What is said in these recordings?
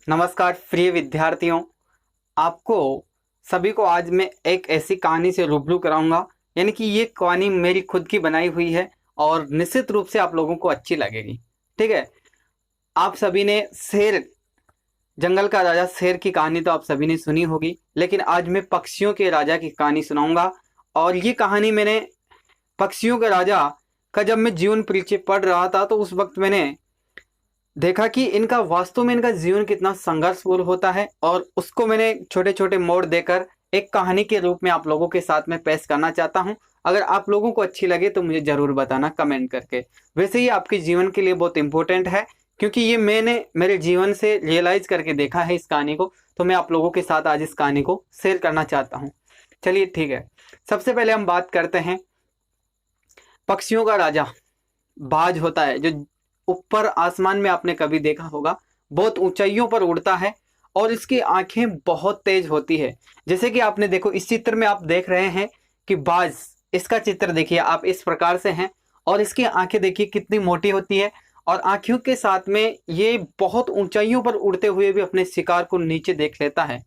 नमस्कार प्रिय विद्यार्थियों। आपको सभी को आज मैं एक ऐसी कहानी से रूबरू कराऊंगा, यानी कि ये कहानी मेरी खुद की बनाई हुई है और निश्चित रूप से आप लोगों को अच्छी लगेगी। ठीक है। आप सभी ने शेर, जंगल का राजा शेर की कहानी तो आप सभी ने सुनी होगी, लेकिन आज मैं पक्षियों के राजा की कहानी सुनाऊंगा। और ये कहानी मैंने पक्षियों के राजा का जब मैं जीवन परिचय पढ़ रहा था तो उस वक्त मैंने देखा कि इनका वास्तव में इनका जीवन कितना संघर्षपूर्ण होता है, और उसको मैंने छोटे छोटे मोड़ देकर एक कहानी के रूप में आप लोगों के साथ में पेश करना चाहता हूं। अगर आप लोगों को अच्छी लगे तो मुझे जरूर बताना कमेंट करके। वैसे ही आपके जीवन के लिए बहुत इंपॉर्टेंट है, क्योंकि ये मैंने मेरे जीवन से रियलाइज करके देखा है इस कहानी को, तो मैं आप लोगों के साथ आज इस कहानी को शेयर करना चाहता हूँ। चलिए ठीक है। सबसे पहले हम बात करते हैं पक्षियों का राजा। बाज होता है जो ऊपर आसमान में आपने कभी देखा होगा, बहुत ऊंचाइयों पर उड़ता है और इसकी आंखें बहुत तेज होती है। जैसे कि आपने देखो इस चित्र में आप देख रहे हैं कि बाज, इसका चित्र देखिए आप इस प्रकार से हैं, और इसकी आंखें देखिए कितनी मोटी होती है, और आंखों के साथ में ये बहुत ऊंचाइयों पर उड़ते हुए भी अपने शिकार को नीचे देख लेता है।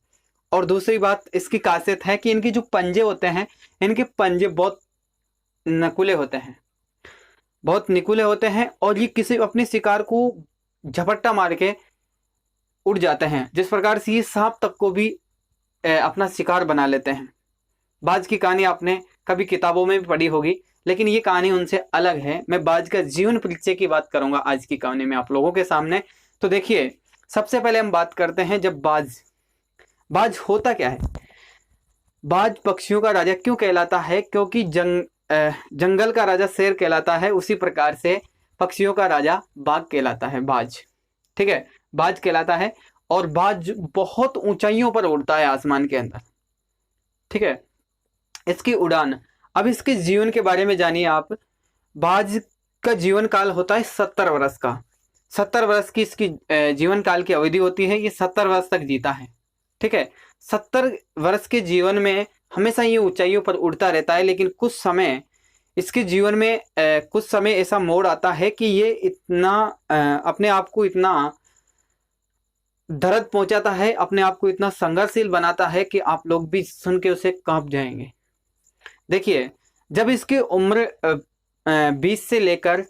और दूसरी बात इसकी खासियत है कि इनकी जो पंजे होते हैं, इनके पंजे बहुत नकुले होते हैं, बहुत निकुले होते हैं, और ये किसी अपने शिकार को झपट्टा मार के उड़ जाते हैं। जिस प्रकार से ये सांप तक को भी अपना शिकार बना लेते हैं। बाज की कहानी आपने कभी किताबों में भी पढ़ी होगी, लेकिन ये कहानी उनसे अलग है। मैं बाज का जीवन परिचय की बात करूंगा आज की कहानी में आप लोगों के सामने। तो देखिए, सबसे पहले हम बात करते हैं जब बाज बाज होता क्या है। बाज पक्षियों का राजा क्यों कहलाता है? क्योंकि जंगल का राजा शेर कहलाता है, उसी प्रकार से पक्षियों का राजा बाघ कहलाता है, बाज। ठीक है, बाज कहलाता है। और बाज बहुत ऊंचाइयों पर उड़ता है आसमान के अंदर। ठीक है, इसकी उड़ान। अब इसके जीवन के बारे में जानिए आप। बाज का जीवन काल होता है 70 वर्ष का। 70 वर्ष की इसकी जीवन काल की अवधि होती है। ये 70 वर्ष तक जीता है। ठीक है, 70 वर्ष के जीवन में हमेशा ये ऊंचाइयों पर उड़ता रहता है, लेकिन कुछ समय इसके जीवन में कुछ समय ऐसा मोड़ आता है कि ये इतना अपने आप को इतना दर्द पहुंचाता है, अपने आप को इतना संघर्षशील बनाता है कि आप लोग भी सुन के उसे कांप जाएंगे। देखिए, जब इसकी उम्र 20 से लेकर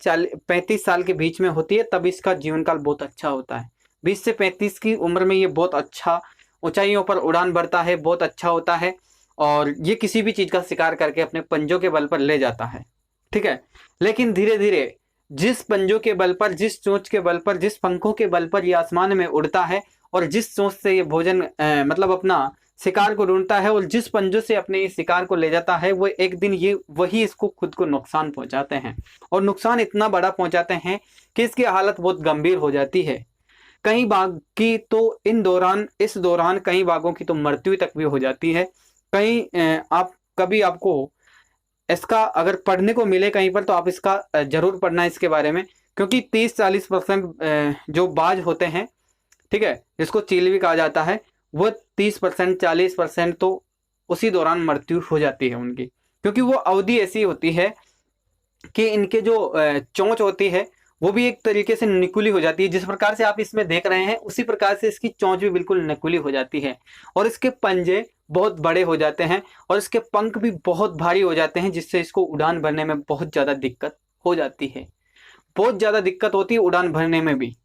35 साल के बीच में होती है, तब इसका जीवन काल बहुत अच्छा होता है। 20 से 35 की उम्र में ये बहुत अच्छा ऊंचाइयों पर उड़ान भरता है, बहुत अच्छा होता है, और ये किसी भी चीज का शिकार करके अपने पंजों के बल पर ले जाता है। ठीक है, लेकिन धीरे धीरे जिस पंजों के बल पर, जिस चोंच के बल पर, जिस पंखों के बल पर ये आसमान में उड़ता है, और जिस चोंच से ये भोजन मतलब अपना शिकार को ढूंढता है, और जिस पंजों से अपने इस शिकार को ले जाता है, वो एक दिन ये वही इसको खुद को नुकसान पहुंचाते हैं। और नुकसान इतना बड़ा पहुंचाते हैं कि इसकी हालत बहुत गंभीर हो जाती है। कई बाघ की तो इस दौरान कई बाघों की तो मृत्यु तक भी हो जाती है। कहीं आप कभी आपको इसका अगर पढ़ने को मिले कहीं पर, तो आप इसका जरूर पढ़ना इसके बारे में, क्योंकि 30-40% जो बाज होते हैं, ठीक है, जिसको चील भी कहा जाता है, वो 30% 40% तो उसी दौरान मृत्यु हो जाती है उनकी। क्योंकि वो अवधि ऐसी होती है कि इनके जो चोंच होती है वो भी एक तरीके से निकुली हो जाती है। जिस प्रकार से आप इसमें देख रहे हैं, उसी प्रकार से इसकी चोंच भी बिल्कुल निकुली हो जाती है, और इसके पंजे बहुत बड़े हो जाते हैं, और इसके पंख भी बहुत भारी हो जाते हैं, जिससे इसको उड़ान भरने में बहुत ज्यादा दिक्कत हो जाती है। बहुत ज्यादा दिक्कत होती है उड़ान भरने में भी,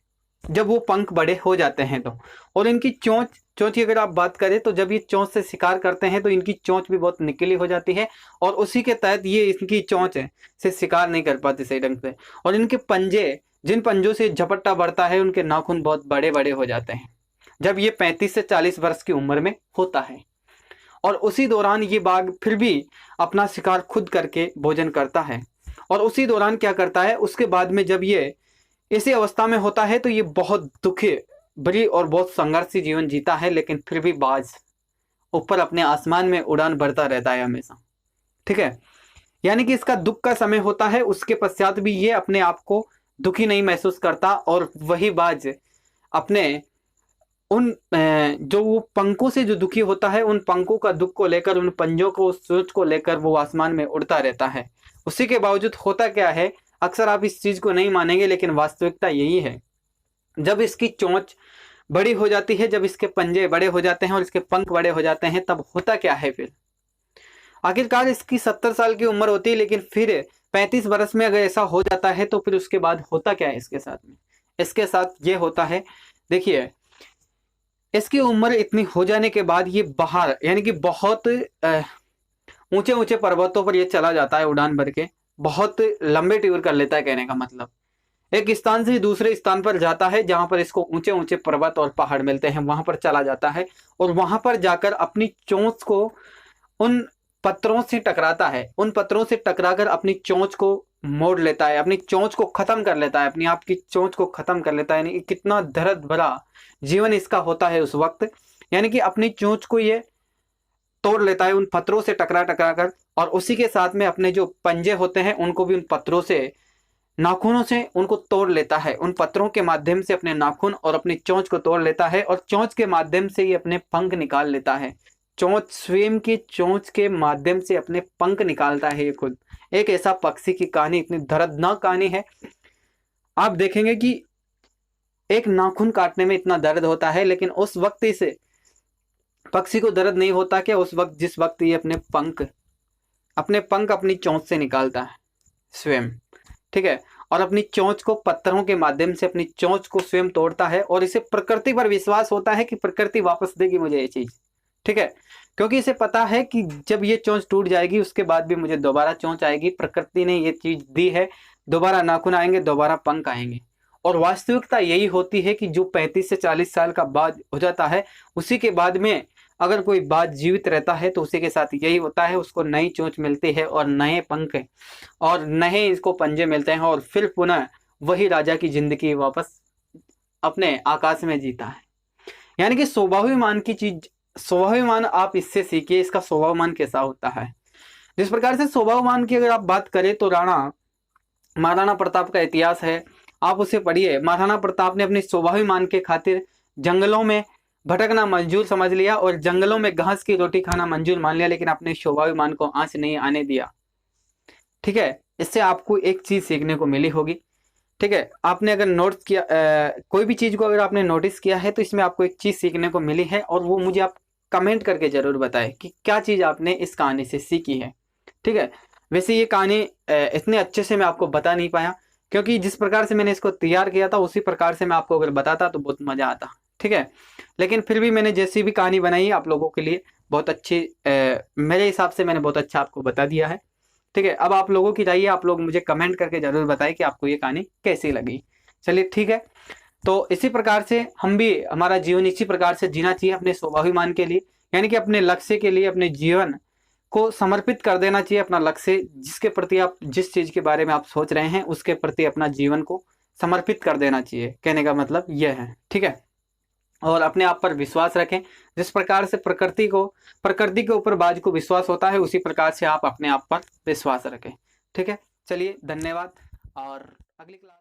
जब वो पंख बड़े हो जाते हैं तो। और इनकी चोंच चोंच की अगर आप बात करें, तो जब ये चोंच से शिकार करते हैं तो इनकी चोंच भी बहुत निकली हो जाती है, और उसी के तहत ये इनकी चोंच से शिकार नहीं कर पाते सही ढंग से। और इनके पंजे, जिन पंजों से झपट्टा बढ़ता है, उनके नाखून बहुत बड़े बड़े हो जाते हैं जब ये 35 से 40 वर्ष की उम्र में होता है। और उसी दौरान ये बाघ फिर भी अपना शिकार खुद करके भोजन करता है। और उसी दौरान क्या करता है, उसके बाद में जब ये इसी अवस्था में होता है, तो ये बहुत दुखी भरी और बहुत संघर्षी जीवन जीता है, लेकिन फिर भी बाज ऊपर अपने आसमान में उड़ान भरता रहता है हमेशा। ठीक है, यानी कि इसका दुख का समय होता है, उसके पश्चात भी ये अपने आप को दुखी नहीं महसूस करता, और वही बाज अपने उन जो वो पंखों से जो दुखी होता है, उन पंखों का दुख को लेकर, उन पंजों को, सोच को लेकर वो आसमान में उड़ता रहता है। उसी के बावजूद होता क्या है, अक्सर आप इस चीज को नहीं मानेंगे, लेकिन वास्तविकता यही है, जब इसकी चोंच बड़ी हो जाती है, जब इसके पंजे बड़े हो जाते हैं और इसके पंख बड़े हो जाते हैं, तब होता क्या है फिर? आखिरकार इसकी 70 साल की उम्र होती है, लेकिन फिर 35 वर्ष में अगर ऐसा हो जाता है तो फिर उसके बाद होता क्या है इसके साथ में? इसके साथ ये होता है, देखिए, इसकी उम्र इतनी हो जाने के बाद ये बाहर यानी कि बहुत ऊंचे ऊंचे पर्वतों पर ये चला जाता है उड़ान भर के, बहुत लंबे टूर कर लेता है। कहने का मतलब एक स्थान से दूसरे स्थान पर जाता है जहां पर इसको ऊंचे ऊंचे पर्वत और पहाड़ मिलते हैं, वहां पर चला जाता है और वहां पर जाकर अपनी चोंच को उन पत्थरों से टकराता है, उन पत्थरों से टकराकर अपनी चोंच को मोड़ लेता है, अपनी चोंच को खत्म कर लेता है, अपनी आप की चोंच को खत्म कर लेता है। यानी कितना दर्द भरा जीवन इसका होता है उस वक्त। यानी कि अपनी चोंच को ये तोड़ लेता है उन पत्थरों से टकरा टकरा कर, और उसी के साथ में अपने जो पंजे होते हैं उनको भी उन पत्थरों से, नाखूनों से उनको तोड़ लेता है। उन पत्थरों के माध्यम से अपने नाखून और अपनी चोंच को तोड़ लेता है और चोंच के माध्यम से ये अपने पंख निकाल लेता है। चोंच, स्वयं की चोंच के माध्यम से अपने पंख निकालता है ये खुद। एक ऐसा पक्षी की कहानी, इतनी दर्दनाक कहानी है। आप देखेंगे कि एक नाखून काटने में इतना दर्द होता है, लेकिन उस वक्त इसे पक्षी को दर्द नहीं होता कि उस वक्त, जिस वक्त ये अपने पंख अपनी चोंच से निकालता है स्वयं, ठीक है, और अपनी चोंच को पत्थरों के माध्यम से अपनी चोंच को स्वयं तोड़ता है। और इसे प्रकृति पर विश्वास होता है कि प्रकृति वापस देगी मुझे ये चीज, ठीक है, क्योंकि इसे पता है कि जब ये चोंच टूट जाएगी उसके बाद भी मुझे दोबारा चोंच आएगी, प्रकृति ने ये चीज दी है, दोबारा नाखून आएंगे, दोबारा पंख आएंगे। और वास्तविकता यही होती है कि जो 35 से 40 साल का बाद हो जाता है, उसी के बाद में अगर कोई बात जीवित रहता है तो उसी के साथ यही होता है, उसको नई चोंच मिलती है और नए पंख और नए इसको पंजे मिलते हैं, और फिर पुनः वही राजा की जिंदगी वापस अपने आकाश में जीता है। यानी कि स्वाभिमान की चीज, स्वाभिमान आप इससे सीखिए, इसका स्वाभिमान कैसा होता है। जिस प्रकार से स्वाभिमान की अगर आप बात करें तो महाराणा प्रताप का इतिहास है, आप उसे पढ़िए। महाराणा प्रताप ने अपनी स्वाभिमान के खातिर जंगलों में भटकना मंजूर समझ लिया और जंगलों में घास की रोटी खाना मंजूर मान लिया, लेकिन अपने स्वाभिमान को आंच नहीं आने दिया, ठीक है। इससे आपको एक चीज सीखने को मिली होगी, ठीक है। आपने अगर नोट किया, कोई भी चीज को अगर आपने नोटिस किया है तो इसमें आपको एक चीज सीखने को मिली है, और वो मुझे आप कमेंट करके जरूर बताएं कि क्या चीज आपने इस कहानी से सीखी है, ठीक है। वैसे ये कहानी इतने अच्छे से मैं आपको बता नहीं पाया, क्योंकि जिस प्रकार से मैंने इसको तैयार किया था उसी प्रकार से मैं आपको अगर बताता तो बहुत मजा आता, ठीक है। लेकिन फिर भी मैंने जैसी भी कहानी बनाई है आप लोगों के लिए बहुत अच्छी, मेरे हिसाब से मैंने बहुत अच्छा आपको बता दिया है, ठीक है। अब आप लोगों की राय है, आप लोग मुझे कमेंट करके जरूर बताएं कि आपको ये कहानी कैसी लगी। चलिए ठीक है, तो इसी प्रकार से हम भी, हमारा जीवन इसी प्रकार से जीना चाहिए अपने स्वाभिमान के लिए, यानी कि अपने लक्ष्य के लिए अपने जीवन को समर्पित कर देना चाहिए। अपना लक्ष्य, जिसके प्रति आप, जिस चीज के बारे में आप सोच रहे हैं उसके प्रति अपना जीवन को समर्पित कर देना चाहिए, कहने का मतलब यह है, ठीक है। और अपने आप पर विश्वास रखें, जिस प्रकार से प्रकृति के ऊपर बाज को विश्वास होता है उसी प्रकार से आप अपने आप पर विश्वास रखें, ठीक है। चलिए धन्यवाद, और अगली क्लास